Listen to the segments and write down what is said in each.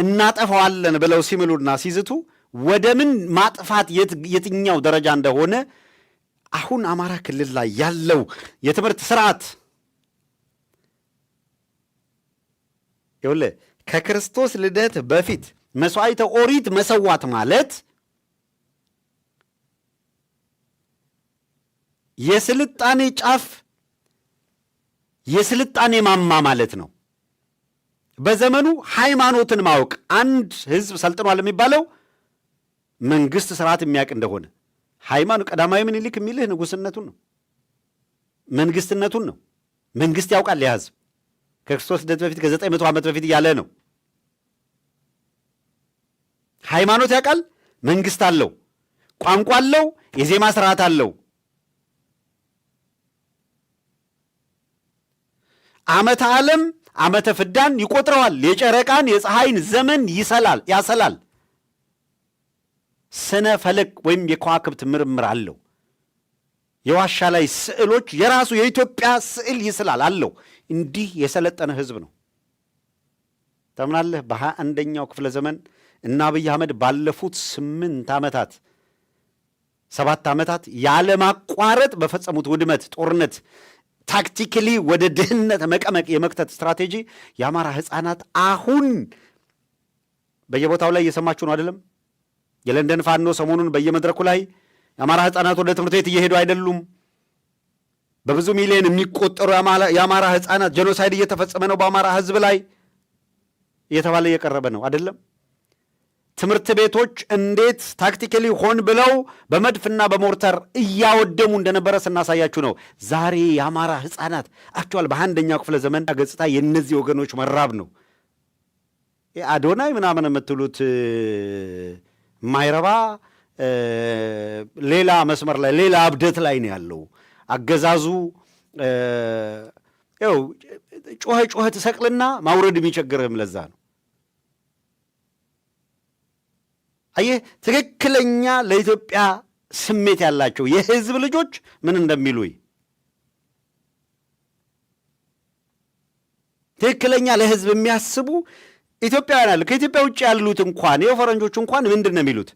እናጠፋዋለን ብለው ሲምሉና ሲዝቱ ወደ ምን ማጥፋት የትኛው ደረጃ እንደሆነ አሁን አማራ ክልል ላይ ያለው የትምህርት ስርዓት ይኸውልህ ከክርስቶስ ልደት በፊት መስዋዕተ ኦሪት መሰዋት ማለት የስልጣኔ ጫፍ የስልጣኔ ማማ ማለት ነው። በዘመኑ ሃይማኖትን ማወቅ አንድ ህዝብ ሰልጥኗል የሚባለው መንግስት ስርዓት የሚያውቅ እንደሆነ ሃይማኖት ቀዳማዊ ምኒልክ የሚልህ ንጉስነቱን ነው፣ መንግስትነቱን ነው። መንግስት ያውቃል ያ ህዝብ ከክርስቶስ ልደት በፊት ከ900 ዓመት በፊት እያለ ነው። ሃይማኖት ያውቃል፣ መንግስት አለው፣ ቋንቋ አለው፣ የዜማ ስርዓት አለው። ዓመተ ዓለም ዓመተ ፍዳን ይቆጥረዋል። የጨረቃን የፀሐይን ዘመን ያሰላል። ስነ ፈለክ ወይም የከዋክብት ምርምር አለው። የዋሻ ላይ ስዕሎች የራሱ የኢትዮጵያ ስዕል ይስላል አለው። እንዲህ የሰለጠነ ህዝብ ነው። ታምናለህ? በ21ኛው ክፍለ ዘመን እና አብይ አህመድ ባለፉት 7 ዓመታት ያለማቋረጥ በፈጸሙት ውድመት፣ ጦርነት ታክቲካሊ ወደ ድህነት መቀመቅ የመክተት ስትራቴጂ የአማራ ህፃናት አሁን በየቦታው ላይ እየሰማችሁ ነው አይደለም? የለንደን ፋኖ ሰሞኑን በየመድረኩ ላይ የአማራ ህፃናት ወደ ትምህርት ቤት እየሄዱ አይደሉም፣ በብዙ ሚሊዮን የሚቆጠሩ የአማራ ህፃናት ጄኖሳይድ እየተፈጸመ ነው በአማራ ህዝብ ላይ እየተባለ እየቀረበ ነው አይደለም? ትምህርት ቤቶች እንዴት ታክቲካሊ ሆን ብለው በመድፍና በሞርተር እያወደሙ እንደነበረ ስናሳያችሁ ነው። ዛሬ የአማራ ህፃናት አክቹዋል በ21ኛው ክፍለ ዘመን ገጽታ የእነዚህ ወገኖች መራብ ነው። አዶናይ ምናምን የምትሉት ማይረባ ሌላ መስመር ላይ ሌላ እብደት ላይ ነው ያለው አገዛዙ። ጮኸ ትሰቅልና ማውረድ የሚቸግርህም ለዛ ነው። አየህ ትክክለኛ ለኢትዮጵያ ስሜት ያላቸው የህዝብ ልጆች ምን እንደሚሉ ትክክለኛ ለህዝብ የሚያስቡ ኢትዮጵያውያን አሉ። ከኢትዮጵያ ውጭ ያሉት እንኳን ፈረንጆቹ እንኳን ምንድን ነው የሚሉት?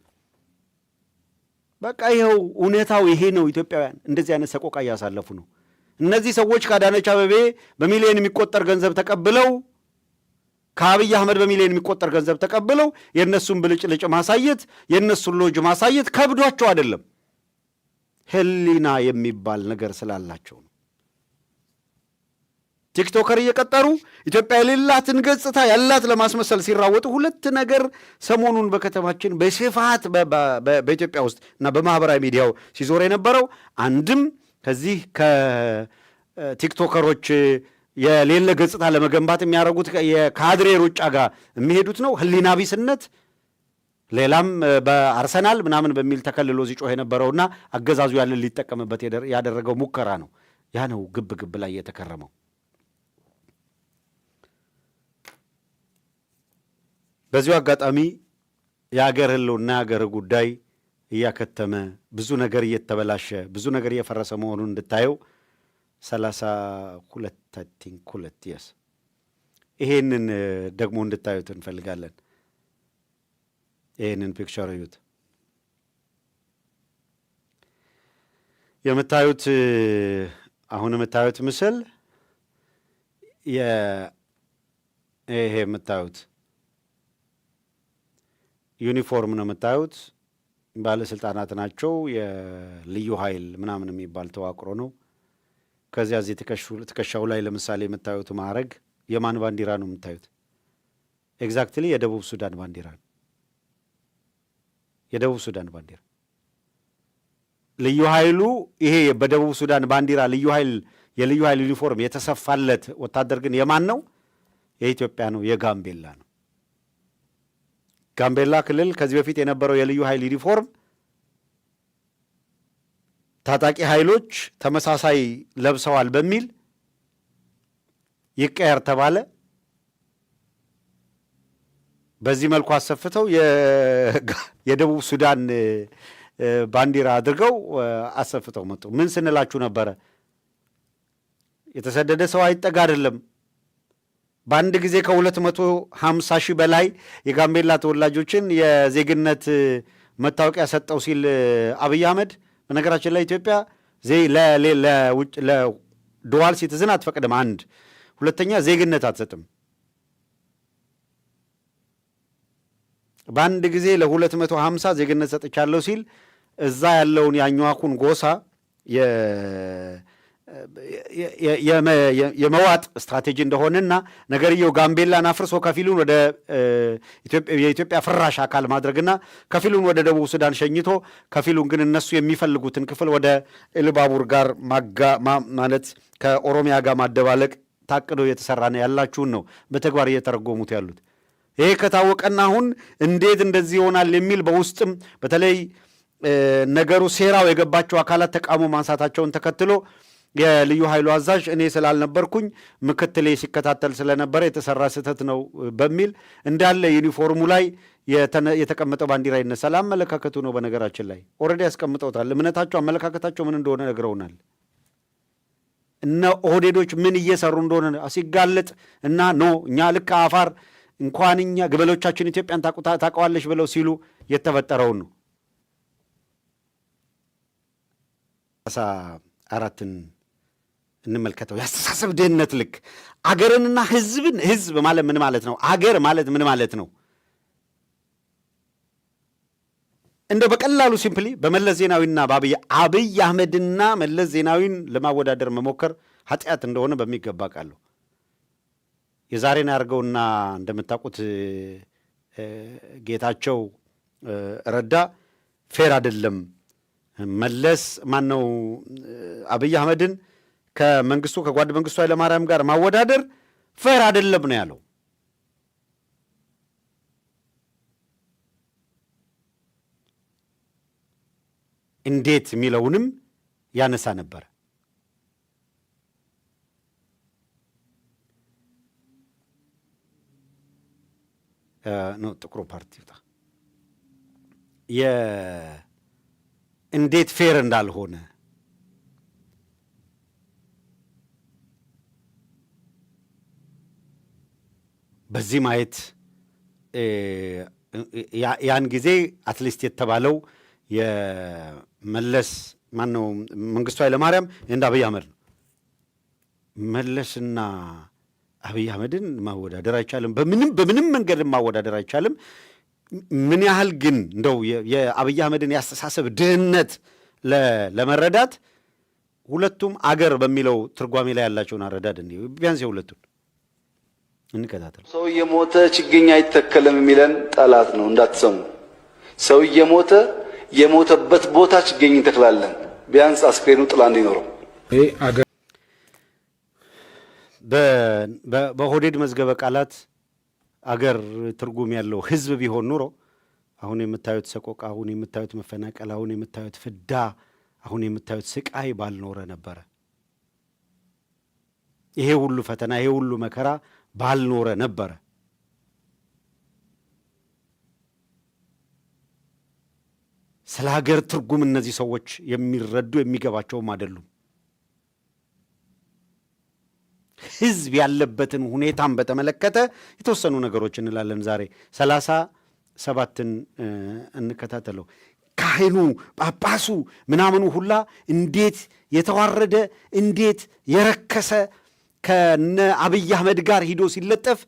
በቃ ይኸው እውነታው ይሄ ነው። ኢትዮጵያውያን እንደዚህ አይነት ሰቆቃ እያሳለፉ ነው። እነዚህ ሰዎች ከአዳነች አቤቤ በሚሊዮን የሚቆጠር ገንዘብ ተቀብለው ከአብይ አህመድ በሚሊዮን የሚቆጠር ገንዘብ ተቀብለው የእነሱን ብልጭልጭ ማሳየት የእነሱን ሎጅ ማሳየት ከብዷቸው አይደለም፣ ህሊና የሚባል ነገር ስላላቸው ነው። ቲክቶከር እየቀጠሩ ኢትዮጵያ የሌላትን ገጽታ ያላት ለማስመሰል ሲራወጡ ሁለት ነገር ሰሞኑን በከተማችን በስፋት በኢትዮጵያ ውስጥ እና በማህበራዊ ሚዲያው ሲዞር የነበረው አንድም ከዚህ ከቲክቶከሮች የሌለ ገጽታ ለመገንባት የሚያደርጉት የካድሬ ሩጫ ጋር የሚሄዱት ነው፣ ህሊና ቢስነት። ሌላም በአርሰናል ምናምን በሚል ተከልሎ ሲጮህ የነበረውና አገዛዙ ያለን ሊጠቀምበት ያደረገው ሙከራ ነው። ያ ነው ግብ ግብ ላይ የተከረመው። በዚሁ አጋጣሚ የአገር ህልውና የአገር ጉዳይ እያከተመ ብዙ ነገር እየተበላሸ ብዙ ነገር እየፈረሰ መሆኑን እንድታየው 32 የስ ይሄንን ደግሞ እንድታዩት እንፈልጋለን። ይሄንን ፒክቸር እዩት። አሁን የምታዩት ምስል ይሄ የምታዩት ዩኒፎርም ነው የምታዩት። ባለስልጣናት ናቸው። የልዩ ኃይል ምናምን የሚባል ተዋቅሮ ነው። ከዚያ እዚህ ትከሻው ላይ ለምሳሌ የምታዩት ማዕረግ የማን ባንዲራ ነው የምታዩት? ኤግዛክትሊ የደቡብ ሱዳን ባንዲራ ነው። የደቡብ ሱዳን ባንዲራ ልዩ ኃይሉ ይሄ በደቡብ ሱዳን ባንዲራ የልዩ ኃይል ዩኒፎርም የተሰፋለት ወታደር ግን የማን ነው? የኢትዮጵያ ነው፣ የጋምቤላ ነው። ጋምቤላ ክልል ከዚህ በፊት የነበረው የልዩ ኃይል ዩኒፎርም ታጣቂ ኃይሎች ተመሳሳይ ለብሰዋል በሚል ይቀየር ተባለ። በዚህ መልኩ አሰፍተው የደቡብ ሱዳን ባንዲራ አድርገው አሰፍተው መጡ። ምን ስንላችሁ ነበረ? የተሰደደ ሰው አይጠጋ አይደለም፣ በአንድ ጊዜ ከ250,000 በላይ የጋምቤላ ተወላጆችን የዜግነት መታወቂያ ሰጠው ሲል አብይ አህመድ። በነገራችን ላይ ኢትዮጵያ ለዱዋል ሲቲዝን አትፈቅድም። አንድ ሁለተኛ ዜግነት አትሰጥም። በአንድ ጊዜ ለ250 ዜግነት ሰጥቻለሁ ሲል እዛ ያለውን ያኛዋኩን ጎሳ የመዋጥ ስትራቴጂ እንደሆነና ነገርየው ጋምቤላን አፍርሶ ከፊሉን ወደ የኢትዮጵያ ፍራሽ አካል ማድረግና ከፊሉን ወደ ደቡብ ሱዳን ሸኝቶ ከፊሉን ግን እነሱ የሚፈልጉትን ክፍል ወደ ኢሉባቡር ጋር ማለት ከኦሮሚያ ጋር ማደባለቅ ታቅዶ የተሰራ ነው ያላችሁን ነው በተግባር እየተረጎሙት ያሉት። ይሄ ከታወቀና አሁን እንዴት እንደዚህ ይሆናል የሚል በውስጥም በተለይ ነገሩ ሴራው የገባቸው አካላት ተቃውሞ ማንሳታቸውን ተከትሎ የልዩ ኃይሉ አዛዥ እኔ ስላልነበርኩኝ ምክትሌ ሲከታተል ስለነበረ የተሰራ ስህተት ነው በሚል እንዳለ ዩኒፎርሙ ላይ የተቀመጠው ባንዲራ ይነሳል። አመለካከቱ ነው። በነገራችን ላይ ኦልሬዲ ያስቀምጠውታል። እምነታቸው፣ አመለካከታቸው ምን እንደሆነ ነግረውናል። እነ ኦህዴዶች ምን እየሰሩ እንደሆነ ሲጋለጥ እና ኖ እኛ ልክ አፋር እንኳን እኛ ግበሎቻችን ኢትዮጵያን ታውቀዋለች ብለው ሲሉ የተፈጠረውን ነው። 14ን እንመልከተው። ያስተሳሰብ ድህነት ልክ አገርንና ህዝብን ህዝብ ማለት ምን ማለት ነው? አገር ማለት ምን ማለት ነው? እንደው በቀላሉ ሲምፕሊ በመለስ ዜናዊና አብይ አህመድና መለስ ዜናዊን ለማወዳደር መሞከር ኃጢአት እንደሆነ በሚገባ ቃለሁ። የዛሬን ያርገውና እንደምታውቁት ጌታቸው ረዳ ፌር አይደለም መለስ ማነው አብይ አህመድን ከጓድ መንግስቱ ኃይለማርያም ጋር ማወዳደር ፌር አይደለም ነው ያለው። እንዴት የሚለውንም ያነሳ ነበር። ነው ጥቁሩ ፓርቲ እንዴት ፌር እንዳልሆነ በዚህ ማየት ያን ጊዜ አትሊስት የተባለው የመለስ ማነው መንግስቱ ኃይለማርያም እንደ አብይ አህመድ ነው። መለስና አብይ አህመድን ማወዳደር አይቻልም። በምንም መንገድ ማወዳደር አይቻልም። ምን ያህል ግን እንደው የአብይ አህመድን ያስተሳሰብ ድህነት ለመረዳት ሁለቱም አገር በሚለው ትርጓሜ ላይ ያላቸውን አረዳድ ቢያንስ የሁለቱን እንከታተል። ሰው እየሞተ ችግኝ አይተከልም የሚለን ጠላት ነው፣ እንዳትሰሙ። ሰው እየሞተ የሞተበት ቦታ ችግኝ እንተክላለን፣ ቢያንስ አስክሬኑ ጥላ እንዲኖረው። በኦህዴድ መዝገበ ቃላት አገር ትርጉም ያለው ህዝብ ቢሆን ኑሮ አሁን የምታዩት ሰቆቃ፣ አሁን የምታዩት መፈናቀል፣ አሁን የምታዩት ፍዳ፣ አሁን የምታዩት ስቃይ ባልኖረ ነበረ። ይሄ ሁሉ ፈተና፣ ይሄ ሁሉ መከራ ባልኖረ ነበረ። ስለ ሀገር ትርጉም እነዚህ ሰዎች የሚረዱ የሚገባቸውም አይደሉም። ህዝብ ያለበትን ሁኔታን በተመለከተ የተወሰኑ ነገሮች እንላለን። ዛሬ 37ን እንከታተለው። ካህኑ ጳጳሱ ምናምኑ ሁላ እንዴት የተዋረደ እንዴት የረከሰ ከነ አብይ አህመድ ጋር ሂዶ ሲለጠፍ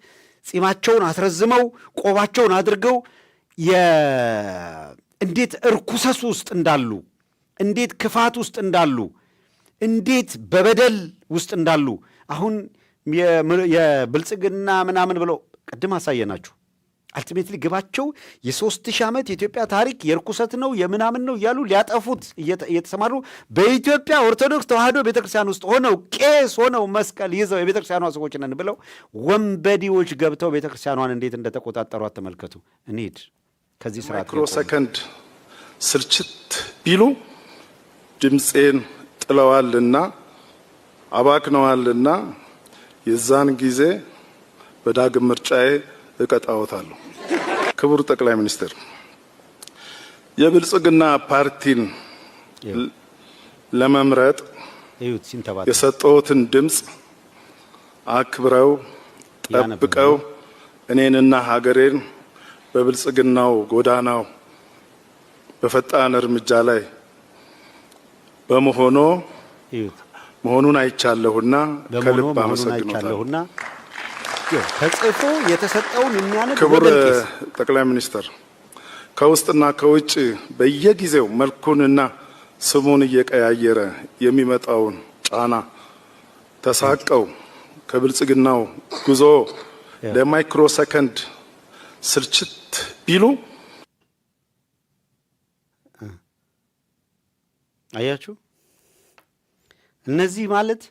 ጺማቸውን አስረዝመው ቆባቸውን አድርገው እንዴት እርኩሰት ውስጥ እንዳሉ፣ እንዴት ክፋት ውስጥ እንዳሉ፣ እንዴት በበደል ውስጥ እንዳሉ አሁን የብልጽግና ምናምን ብለው ቅድም አሳየናችሁ። አልቲሜትሊ ግባቸው የ3000 ዓመት የኢትዮጵያ ታሪክ የርኩሰት ነው የምናምን ነው እያሉ ሊያጠፉት እየተሰማሩ በኢትዮጵያ ኦርቶዶክስ ተዋህዶ ቤተክርስቲያን ውስጥ ሆነው ቄስ ሆነው መስቀል ይዘው የቤተክርስቲያኗ ሰዎች ነን ብለው ወንበዴዎች ገብተው ቤተክርስቲያኗን እንዴት እንደተቆጣጠሯት ተመልከቱ። እንሂድ ከዚህ ስርዓት ማይክሮ ሰከንድ ስልችት ቢሉ ድምፄን ጥለዋልና አባክነዋልና የዛን ጊዜ በዳግም ምርጫዬ እቀጣዎታለሁ። ክቡር ጠቅላይ ሚኒስትር፣ የብልጽግና ፓርቲን ለመምረጥ የሰጠሁትን ድምፅ አክብረው ጠብቀው እኔንና ሀገሬን በብልጽግናው ጎዳናው በፈጣን እርምጃ ላይ መሆኑን አይቻለሁና ከልብ አመሰግናለሁ። ተጽፎ የተሰጠውን የሚያነብ ክቡር ጠቅላይ ሚኒስትር፣ ከውስጥና ከውጭ በየጊዜው መልኩንና ስሙን እየቀያየረ የሚመጣውን ጫና ተሳቀው ከብልጽግናው ጉዞ ለማይክሮ ሰከንድ ስልችት ቢሉ አያችሁ። እነዚህ ማለት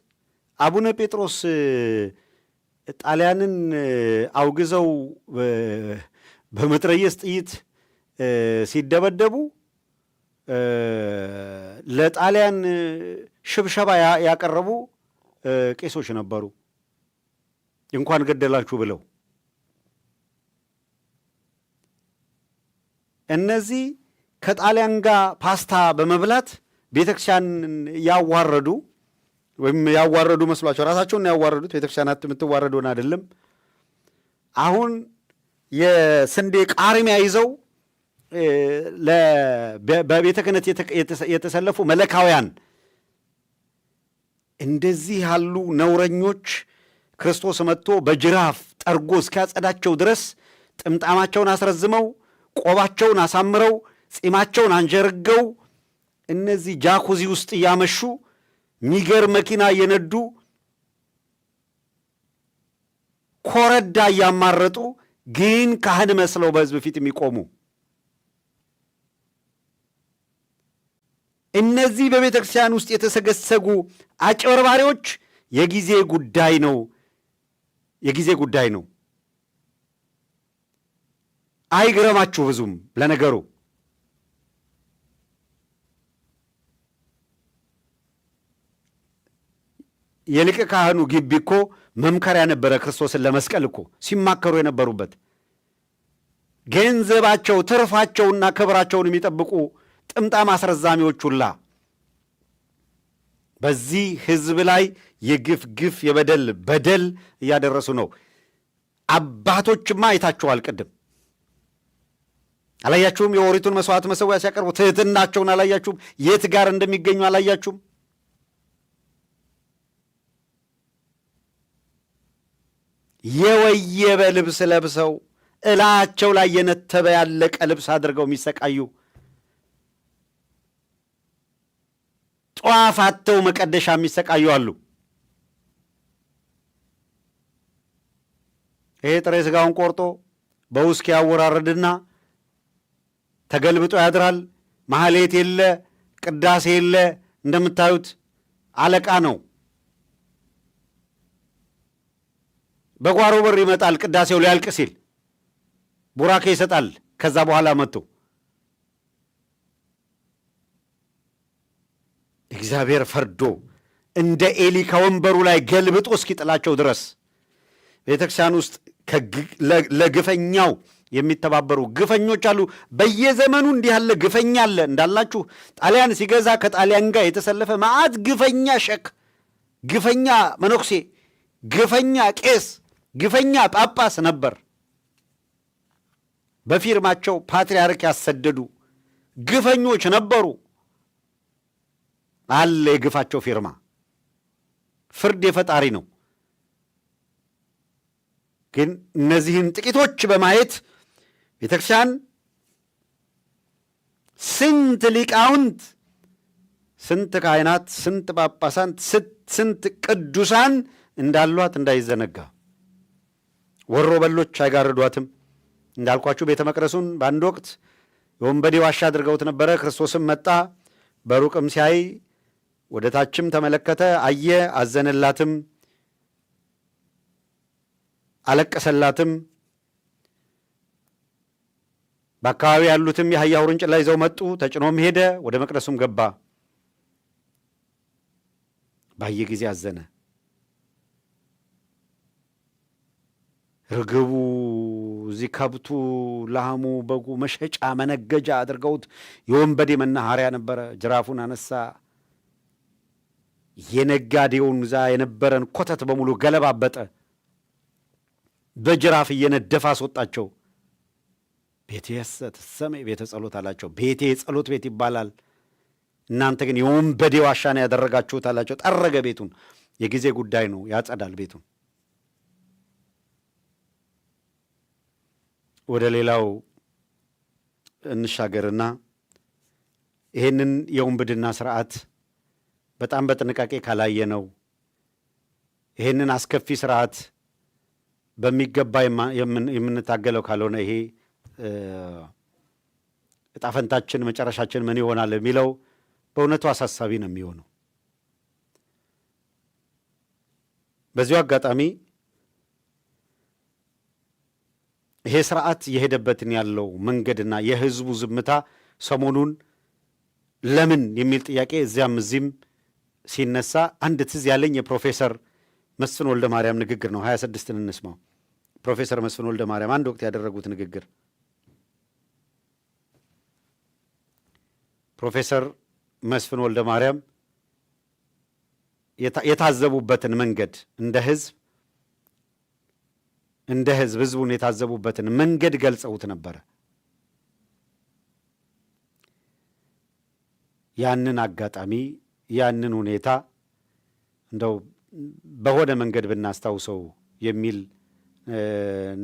አቡነ ጴጥሮስ ጣሊያንን አውግዘው በመትረየስ ጥይት ሲደበደቡ ለጣሊያን ሽብሸባ ያቀረቡ ቄሶች ነበሩ፣ እንኳን ገደላችሁ ብለው። እነዚህ ከጣሊያን ጋር ፓስታ በመብላት ቤተክርስቲያን ያዋረዱ ወይም ያዋረዱ መስሏቸው ራሳቸውን ያዋረዱት። ቤተክርስቲያናት የምትዋረደውን አይደለም። አሁን የስንዴ ቃርሚያ ይዘው በቤተ ክህነት የተሰለፉ መለካውያን እንደዚህ ያሉ ነውረኞች ክርስቶስ መጥቶ በጅራፍ ጠርጎ እስኪያጸዳቸው ድረስ ጥምጣማቸውን አስረዝመው ቆባቸውን አሳምረው ጺማቸውን አንጀርገው እነዚህ ጃኩዚ ውስጥ እያመሹ ሚገር መኪና እየነዱ ኮረዳ እያማረጡ ግን ካህን መስለው በሕዝብ ፊት የሚቆሙ እነዚህ በቤተ ክርስቲያን ውስጥ የተሰገሰጉ አጭበርባሪዎች የጊዜ ጉዳይ ነው፣ የጊዜ ጉዳይ ነው። አይግረማችሁ ብዙም። ለነገሩ የሊቀ ካህኑ ግቢ እኮ መምከሪያ ነበረ። ክርስቶስን ለመስቀል እኮ ሲማከሩ የነበሩበት ገንዘባቸው፣ ትርፋቸውና ክብራቸውን የሚጠብቁ ጥምጣም አስረዛሚዎች ሁላ በዚህ ሕዝብ ላይ የግፍ ግፍ የበደል በደል እያደረሱ ነው። አባቶችማ አይታችኋል። ቅድም አላያችሁም? የኦሪቱን መስዋዕት መሰዊያ ሲያቀርቡ ትሕትናቸውን አላያችሁም? የት ጋር እንደሚገኙ አላያችሁም? የወየበ ልብስ ለብሰው እላቸው ላይ የነተበ ያለቀ ልብስ አድርገው የሚሰቃዩ ጧፍ አጥተው መቀደሻ የሚሰቃዩ አሉ። ይሄ ጥሬ ሥጋውን ቆርጦ በውስኪ ያወራረድና ተገልብጦ ያድራል። ማህሌት የለ፣ ቅዳሴ የለ። እንደምታዩት አለቃ ነው። በጓሮ በር ይመጣል። ቅዳሴው ሊያልቅ ሲል ቡራኬ ይሰጣል። ከዛ በኋላ መጥቶ እግዚአብሔር ፈርዶ እንደ ኤሊ ከወንበሩ ላይ ገልብጦ እስኪጥላቸው ድረስ ቤተ ክርስቲያን ውስጥ ለግፈኛው የሚተባበሩ ግፈኞች አሉ። በየዘመኑ እንዲህ ያለ ግፈኛ አለ። እንዳላችሁ ጣሊያን ሲገዛ ከጣሊያን ጋር የተሰለፈ መዓት ግፈኛ ሸክ፣ ግፈኛ መነኩሴ፣ ግፈኛ ቄስ፣ ግፈኛ ጳጳስ ነበር። በፊርማቸው ፓትርያርክ ያሰደዱ ግፈኞች ነበሩ። አለ የግፋቸው ፊርማ። ፍርድ የፈጣሪ ነው። ግን እነዚህን ጥቂቶች በማየት ቤተክርስቲያን ስንት ሊቃውንት፣ ስንት ካህናት፣ ስንት ጳጳሳት፣ ስንት ቅዱሳን እንዳሏት እንዳይዘነጋ። ወሮ በሎች አይጋርዷትም። እንዳልኳችሁ ቤተ መቅደሱን በአንድ ወቅት የወንበዴ ዋሻ አድርገውት ነበረ። ክርስቶስም መጣ። በሩቅም ሲያይ ወደ ታችም ተመለከተ፣ አየ፣ አዘነላትም፣ አለቀሰላትም። በአካባቢ ያሉትም የአህያ ውርንጭላ ይዘው መጡ። ተጭኖም ሄደ፣ ወደ መቅደሱም ገባ። ባየ ጊዜ አዘነ። ርግቡ፣ እዚህ ከብቱ፣ ላሙ፣ በጉ መሸጫ መነገጃ አድርገውት የወንበዴ መናኸሪያ ነበረ። ጅራፉን አነሳ። የነጋዴውን ዛ የነበረን ኮተት በሙሉ ገለባበጠ። በጅራፍ እየነደፈ አስወጣቸው። ቤቴ ተሰሜ ቤተ ጸሎት አላቸው። ቤቴ የጸሎት ቤት ይባላል፣ እናንተ ግን የወንበዴ ዋሻ ነው ያደረጋችሁት አላቸው። ጠረገ ቤቱን። የጊዜ ጉዳይ ነው፣ ያጸዳል ቤቱን። ወደ ሌላው እንሻገርና ይሄንን የውንብድና ስርዓት በጣም በጥንቃቄ ካላየነው ይሄንን አስከፊ ስርዓት በሚገባ የምንታገለው ካልሆነ ይሄ እጣፈንታችን መጨረሻችን ምን ይሆናል የሚለው በእውነቱ አሳሳቢ ነው የሚሆነው። በዚሁ አጋጣሚ ይሄ ስርዓት የሄደበትን ያለው መንገድና የህዝቡ ዝምታ ሰሞኑን ለምን የሚል ጥያቄ እዚያም እዚህም ሲነሳ አንድ ትዝ ያለኝ የፕሮፌሰር መስፍን ወልደ ማርያም ንግግር ነው። 26ን እንስማው። ፕሮፌሰር መስፍን ወልደ ማርያም አንድ ወቅት ያደረጉት ንግግር። ፕሮፌሰር መስፍን ወልደ ማርያም የታዘቡበትን መንገድ እንደ ህዝብ ህዝቡን የታዘቡበትን መንገድ ገልጸውት ነበረ። ያንን አጋጣሚ ያንን ሁኔታ እንደው በሆነ መንገድ ብናስታውሰው የሚል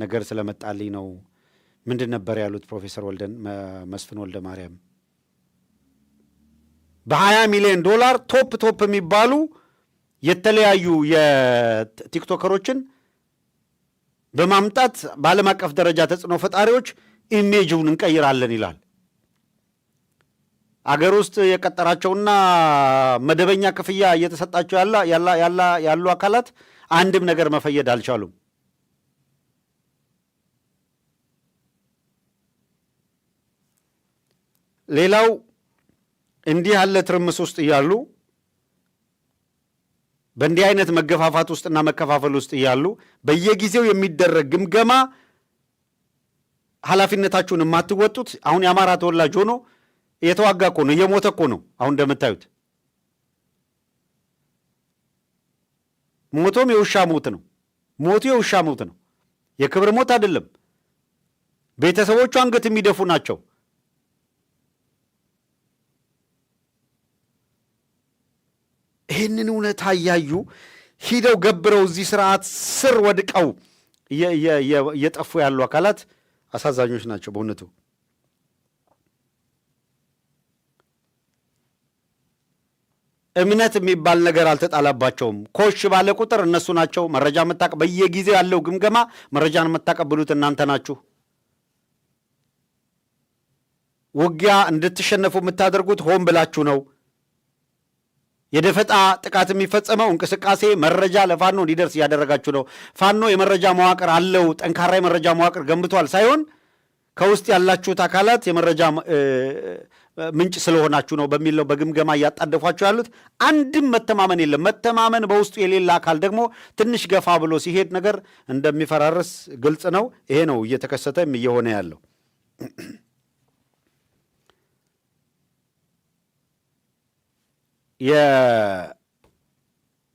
ነገር ስለመጣልኝ ነው። ምንድን ነበር ያሉት ፕሮፌሰር መስፍን ወልደ ማርያም? $20 ሚሊዮን ቶፕ የሚባሉ የተለያዩ የቲክቶከሮችን በማምጣት በዓለም አቀፍ ደረጃ ተጽዕኖ ፈጣሪዎች ኢሜጁን እንቀይራለን ይላል። አገር ውስጥ የቀጠራቸውና መደበኛ ክፍያ እየተሰጣቸው ያሉ አካላት አንድም ነገር መፈየድ አልቻሉም። ሌላው እንዲህ ያለ ትርምስ ውስጥ እያሉ በእንዲህ አይነት መገፋፋት ውስጥና መከፋፈል ውስጥ እያሉ በየጊዜው የሚደረግ ግምገማ ኃላፊነታችሁን የማትወጡት አሁን የአማራ ተወላጅ ሆኖ እየተዋጋ እኮ ነው፣ እየሞተ እኮ ነው። አሁን እንደምታዩት ሞቶም የውሻ ሞት ነው። ሞቱ የውሻ ሞት ነው፣ የክብር ሞት አይደለም። ቤተሰቦቹ አንገት የሚደፉ ናቸው። ይህንን እውነታ እያዩ ሂደው ገብረው እዚህ ስርዓት ስር ወድቀው እየጠፉ ያሉ አካላት አሳዛኞች ናቸው በእውነቱ። እምነት የሚባል ነገር አልተጣላባቸውም። ኮሽ ባለ ቁጥር እነሱ ናቸው መረጃ በየጊዜው ያለው ግምገማ መረጃን የምታቀብሉት እናንተ ናችሁ። ውጊያ እንድትሸነፉ የምታደርጉት ሆን ብላችሁ ነው። የደፈጣ ጥቃት የሚፈጸመው እንቅስቃሴ መረጃ ለፋኖ እንዲደርስ እያደረጋችሁ ነው። ፋኖ የመረጃ መዋቅር አለው፣ ጠንካራ የመረጃ መዋቅር ገንብቷል ሳይሆን ከውስጥ ያላችሁት አካላት የመረጃ ምንጭ ስለሆናችሁ ነው በሚል ነው በግምገማ እያጣደፏችሁ ያሉት። አንድም መተማመን የለም። መተማመን በውስጡ የሌለ አካል ደግሞ ትንሽ ገፋ ብሎ ሲሄድ ነገር እንደሚፈራርስ ግልጽ ነው። ይሄ ነው እየተከሰተም እየሆነ ያለው።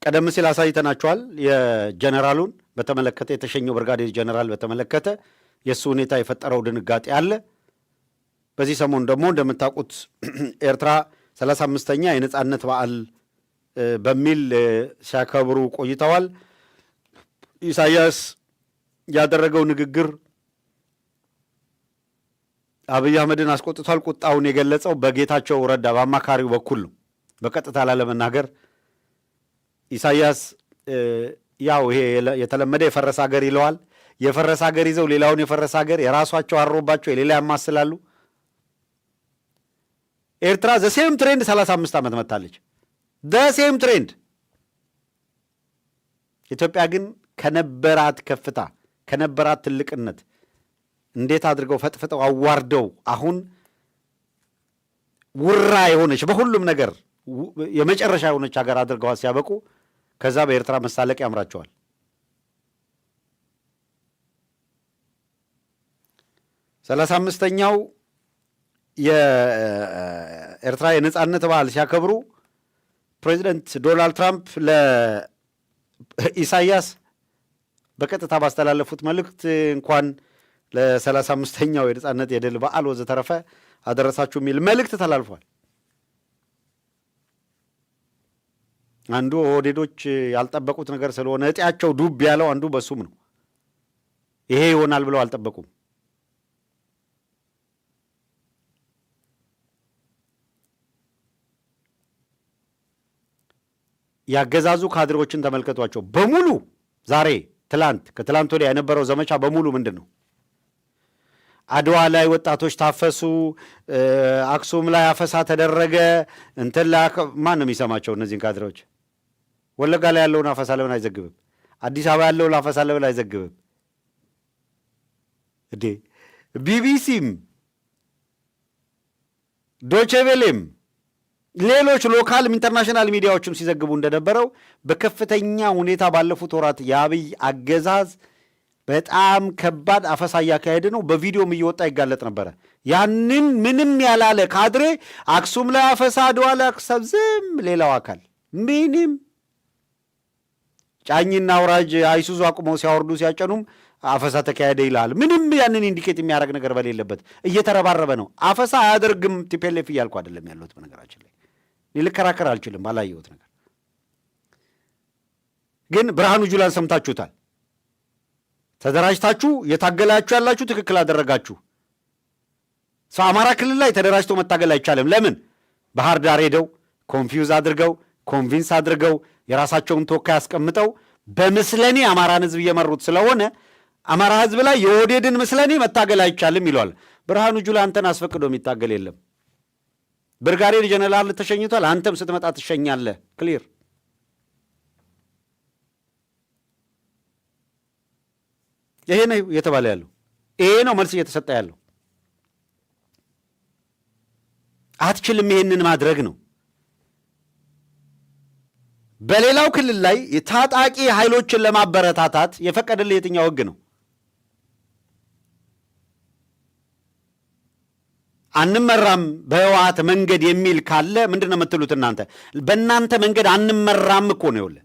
ቀደም ሲል አሳይተናቸዋል። የጀነራሉን በተመለከተ የተሸኘው ብርጋዴር ጀነራል በተመለከተ የእሱ ሁኔታ የፈጠረው ድንጋጤ አለ። በዚህ ሰሞን ደግሞ እንደምታውቁት ኤርትራ 35ኛ የነጻነት በዓል በሚል ሲያከብሩ ቆይተዋል። ኢሳያስ ያደረገው ንግግር አብይ አህመድን አስቆጥቷል። ቁጣውን የገለጸው በጌታቸው ረዳ በአማካሪው በኩል ነው። በቀጥታ ላለመናገር ኢሳያስ ያው ይሄ የተለመደ የፈረሰ ሀገር ይለዋል። የፈረሰ ሀገር ይዘው ሌላውን የፈረሰ ሀገር የራሷቸው አሮባቸው የሌላ ያማስላሉ። ኤርትራ ዘሴም ትሬንድ 35 ዓመት መታለች። ዘሴም ትሬንድ። ኢትዮጵያ ግን ከነበራት ከፍታ ከነበራት ትልቅነት እንዴት አድርገው ፈጥፍጠው አዋርደው አሁን ውራ የሆነች በሁሉም ነገር የመጨረሻ የሆነች ሀገር አድርገዋል ሲያበቁ ከዛ በኤርትራ መሳለቅ ያምራቸዋል። ሰላሳ አምስተኛው የኤርትራ የነጻነት በዓል ሲያከብሩ ፕሬዚደንት ዶናልድ ትራምፕ ለኢሳያስ በቀጥታ ባስተላለፉት መልእክት እንኳን ለ35ኛው የነጻነት የድል በዓል ወዘተረፈ አደረሳችሁ የሚል መልእክት ተላልፏል። አንዱ ኦህዴዶች ያልጠበቁት ነገር ስለሆነ እጢያቸው ዱብ ያለው አንዱ በሱም ነው። ይሄ ይሆናል ብለው አልጠበቁም። ያገዛዙ ካድሬዎችን ተመልከቷቸው በሙሉ ዛሬ ከትላንት ወዲያ የነበረው ዘመቻ በሙሉ ምንድን ነው? አድዋ ላይ ወጣቶች ታፈሱ፣ አክሱም ላይ አፈሳ ተደረገ። እንትን ላይ ማን ነው የሚሰማቸው እነዚህን ካድሬዎች? ወለጋ ላይ ያለውን አፈሳ ለምን አይዘግብም? አዲስ አበባ ያለውን አፈሳ ለምን አይዘግብም? እንዴ ቢቢሲም ዶቼቬሌም ሌሎች ሎካልም ኢንተርናሽናል ሚዲያዎችም ሲዘግቡ እንደነበረው በከፍተኛ ሁኔታ ባለፉት ወራት የአብይ አገዛዝ በጣም ከባድ አፈሳ እያካሄደ ነው። በቪዲዮም እየወጣ ይጋለጥ ነበረ። ያንን ምንም ያላለ ካድሬ አክሱም ላይ አፈሳ፣ አድዋ ላይ አክሰብ ዝም። ሌላው አካል ምንም ጫኝና አውራጅ አይሱዙ አቁመው ሲያወርዱ ሲያጨኑም አፈሳ ተካሄደ ይላል። ምንም ያንን ኢንዲኬት የሚያደርግ ነገር በሌለበት እየተረባረበ ነው። አፈሳ አያደርግም ቲፒኤልኤፍ እያልኩ አይደለም ያለሁት። በነገራችን ላይ ልከራከር አልችልም ባላየሁት ነገር። ግን ብርሃኑ ጁላን ሰምታችሁታል። ተደራጅታችሁ የታገላችሁ ያላችሁ ትክክል አደረጋችሁ። ሰው አማራ ክልል ላይ ተደራጅቶ መታገል አይቻልም። ለምን? ባህር ዳር ሄደው ኮንፊውዝ አድርገው ኮንቪንስ አድርገው የራሳቸውን ተወካይ አስቀምጠው በምስለኔ አማራን ህዝብ እየመሩት ስለሆነ አማራ ህዝብ ላይ የኦህዴድን ምስለኔ መታገል አይቻልም ይለዋል። ብርሃኑ ጁላ አንተን አስፈቅዶ የሚታገል የለም። ብርጋዴር ጀነራል ተሸኝቷል። አንተም ስትመጣ ትሸኛለህ። ክሊር። ይሄ ነው እየተባለ ያለው። ይሄ ነው መልስ እየተሰጠ ያለው። አትችልም ይሄንን ማድረግ ነው። በሌላው ክልል ላይ የታጣቂ ኃይሎችን ለማበረታታት የፈቀደልህ የትኛው ህግ ነው? አንመራም በህወሓት መንገድ የሚል ካለ ምንድን ነው የምትሉት እናንተ? በእናንተ መንገድ አንመራም እኮ ነው። ይኸውልህ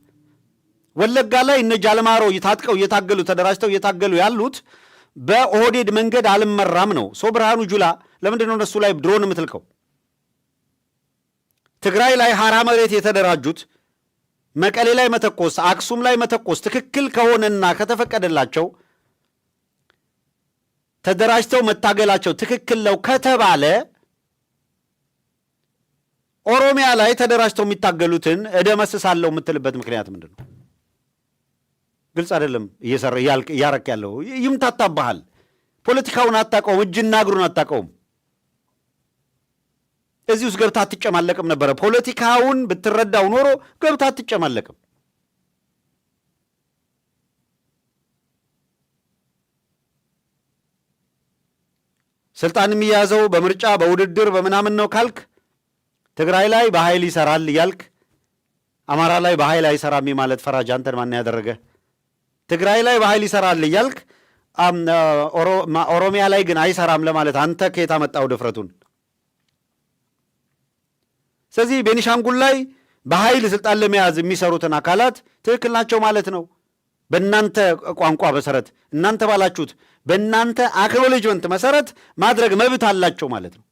ወለጋ ላይ እነ ጃልማሮ ታጥቀው እየታገሉ ተደራጅተው እየታገሉ ያሉት በኦህዴድ መንገድ አልመራም ነው። ብርሃኑ ጁላ ለምንድን ነው እነሱ ላይ ድሮን የምትልከው? ትግራይ ላይ ሐራ መሬት የተደራጁት መቀሌ ላይ መተኮስ፣ አክሱም ላይ መተኮስ ትክክል ከሆነና ከተፈቀደላቸው ተደራጅተው መታገላቸው ትክክል ነው ከተባለ ኦሮሚያ ላይ ተደራጅተው የሚታገሉትን እደመስሳለሁ የምትልበት ምክንያት ምንድን ነው? ግልጽ አይደለም። እያረክ ያለው ይምታታብሃል። ፖለቲካውን አታውቀውም፣ እጅና እግሩን አታውቀውም። እዚህ ውስጥ ገብታ አትጨማለቅም ነበረ። ፖለቲካውን ብትረዳው ኖሮ ገብታ አትጨማለቅም። ስልጣን የሚያዘው በምርጫ በውድድር በምናምን ነው ካልክ ትግራይ ላይ በኃይል ይሰራል እያልክ አማራ ላይ በኃይል አይሰራም ማለት ፈራጅ አንተን ማን ያደረገ? ትግራይ ላይ በኃይል ይሰራል እያልክ ኦሮሚያ ላይ ግን አይሰራም ለማለት አንተ ከየት አመጣው ድፍረቱን? ስለዚህ ቤኒሻንጉል ላይ በኃይል ስልጣን ለመያዝ የሚሰሩትን አካላት ትክክል ናቸው ማለት ነው። በእናንተ ቋንቋ መሰረት እናንተ ባላችሁት በእናንተ አክኖሌጅመንት መሰረት ማድረግ መብት አላቸው ማለት ነው።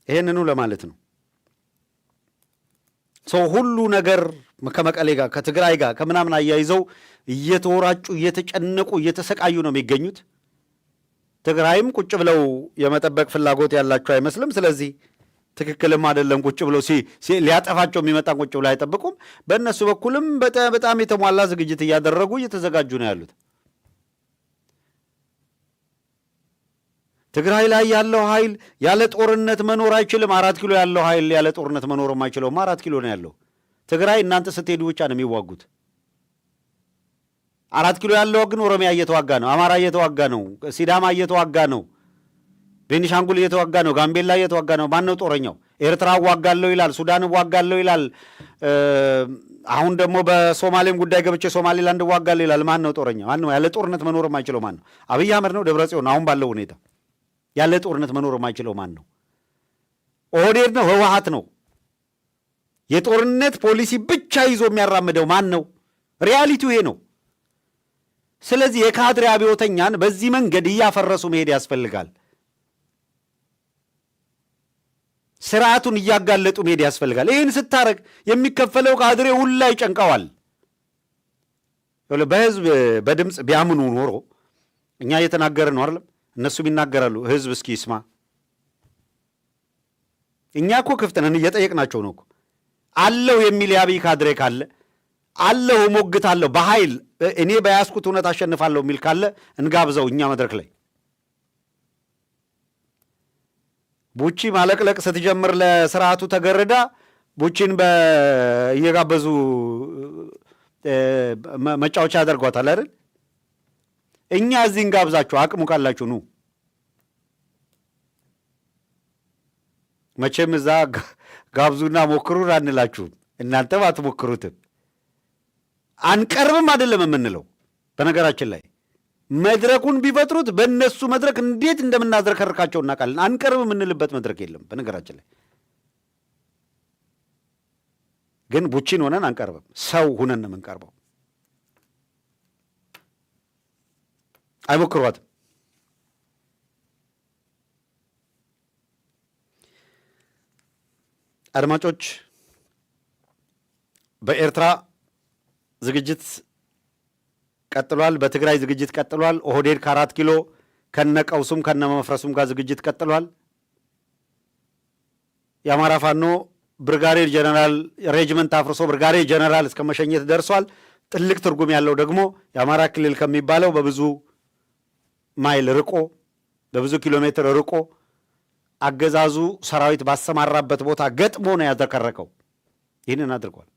ይሄንኑ ለማለት ነው። ሰው ሁሉ ነገር ከመቀሌ ጋር ከትግራይ ጋር ከምናምን አያይዘው እየተወራጩ እየተጨነቁ እየተሰቃዩ ነው የሚገኙት። ትግራይም ቁጭ ብለው የመጠበቅ ፍላጎት ያላቸው አይመስልም። ስለዚህ ትክክልም አይደለም። ቁጭ ብለው ሊያጠፋቸው የሚመጣን ቁጭ ብለው አይጠብቁም። በእነሱ በኩልም በጣም የተሟላ ዝግጅት እያደረጉ እየተዘጋጁ ነው ያሉት። ትግራይ ላይ ያለው ኃይል ያለ ጦርነት መኖር አይችልም። 4 ኪሎ ያለው ኃይል ያለ ጦርነት መኖር የማይችለውም 4 ኪሎ ነው ያለው። ትግራይ እናንተ ስትሄዱ ብቻ ነው የሚዋጉት። 4 ኪሎ ያለው ግን ኦሮሚያ እየተዋጋ ነው፣ አማራ እየተዋጋ ነው፣ ሲዳማ እየተዋጋ ነው፣ ቤኒሻንጉል እየተዋጋ ነው፣ ጋምቤላ እየተዋጋ ነው። ማን ነው ጦረኛው? ኤርትራ እዋጋለሁ ይላል፣ ሱዳን እዋጋለሁ ይላል። አሁን ደግሞ በሶማሌም ጉዳይ ገብቼ ሶማሌላንድ እዋጋለሁ ይላል። ማን ነው ጦረኛ? ማን ነው? ያለ ጦርነት መኖር የማይችለው ማን ነው? አብይ አህመድ ነው? ደብረጽዮን? አሁን ባለው ሁኔታ ያለ ጦርነት መኖር የማይችለው ማን ነው? ኦህዴድ ነው? ህወሓት ነው? የጦርነት ፖሊሲ ብቻ ይዞ የሚያራምደው ማን ነው? ሪያሊቲው ይሄ ነው። ስለዚህ የካድሬ አብዮተኛን በዚህ መንገድ እያፈረሱ መሄድ ያስፈልጋል። ስርዓቱን እያጋለጡ መሄድ ያስፈልጋል። ይህን ስታረግ የሚከፈለው ካድሬ ሁላ ይጨንቀዋል። በህዝብ በድምፅ ቢያምኑ ኖሮ እኛ እየተናገርን ነው አይደለም፣ እነሱም ይናገራሉ። ህዝብ እስኪ ይስማ። እኛ እኮ ክፍት ነን፣ እየጠየቅናቸው ነው እኮ። አለው የሚል የአብይ ካድሬ ካለ አለው ሞግታለሁ፣ በኃይል እኔ በያዝኩት እውነት አሸንፋለሁ የሚል ካለ እንጋብዘው እኛ መድረክ ላይ። ቡቺ ማለቅለቅ ስትጀምር ለስርዓቱ ተገርዳ ቡቺን እየጋበዙ መጫወቻ ያደርጓታል አይደል? እኛ እዚህ እንጋብዛችሁ፣ አቅሙ ካላችሁ ኑ። መቼም እዛ ጋብዙና ሞክሩን አንላችሁም፣ እናንተም አትሞክሩትም። አንቀርብም አይደለም የምንለው። በነገራችን ላይ መድረኩን ቢፈጥሩት በእነሱ መድረክ እንዴት እንደምናዝረከርካቸው እናውቃለን። አንቀርብ የምንልበት መድረክ የለም። በነገራችን ላይ ግን ቡቺን ሆነን አንቀርብም፣ ሰው ሁነን ነው የምንቀርበው። አይሞክሯትም። አድማጮች፣ በኤርትራ ዝግጅት ቀጥሏል። በትግራይ ዝግጅት ቀጥሏል። ኦህዴድ ከ4 ኪሎ ከነቀውሱም ከነመፍረሱም ጋር ዝግጅት ቀጥሏል። የአማራ ፋኖ ብርጋዴር ጀነራል ሬጅመንት አፍርሶ ብርጋዴር ጀነራል እስከ መሸኘት ደርሷል። ትልቅ ትርጉም ያለው ደግሞ የአማራ ክልል ከሚባለው በብዙ ማይል ርቆ በብዙ ኪሎ ሜትር ርቆ አገዛዙ ሰራዊት ባሰማራበት ቦታ ገጥሞ ነው ያዘከረከው። ይህንን አድርጓል።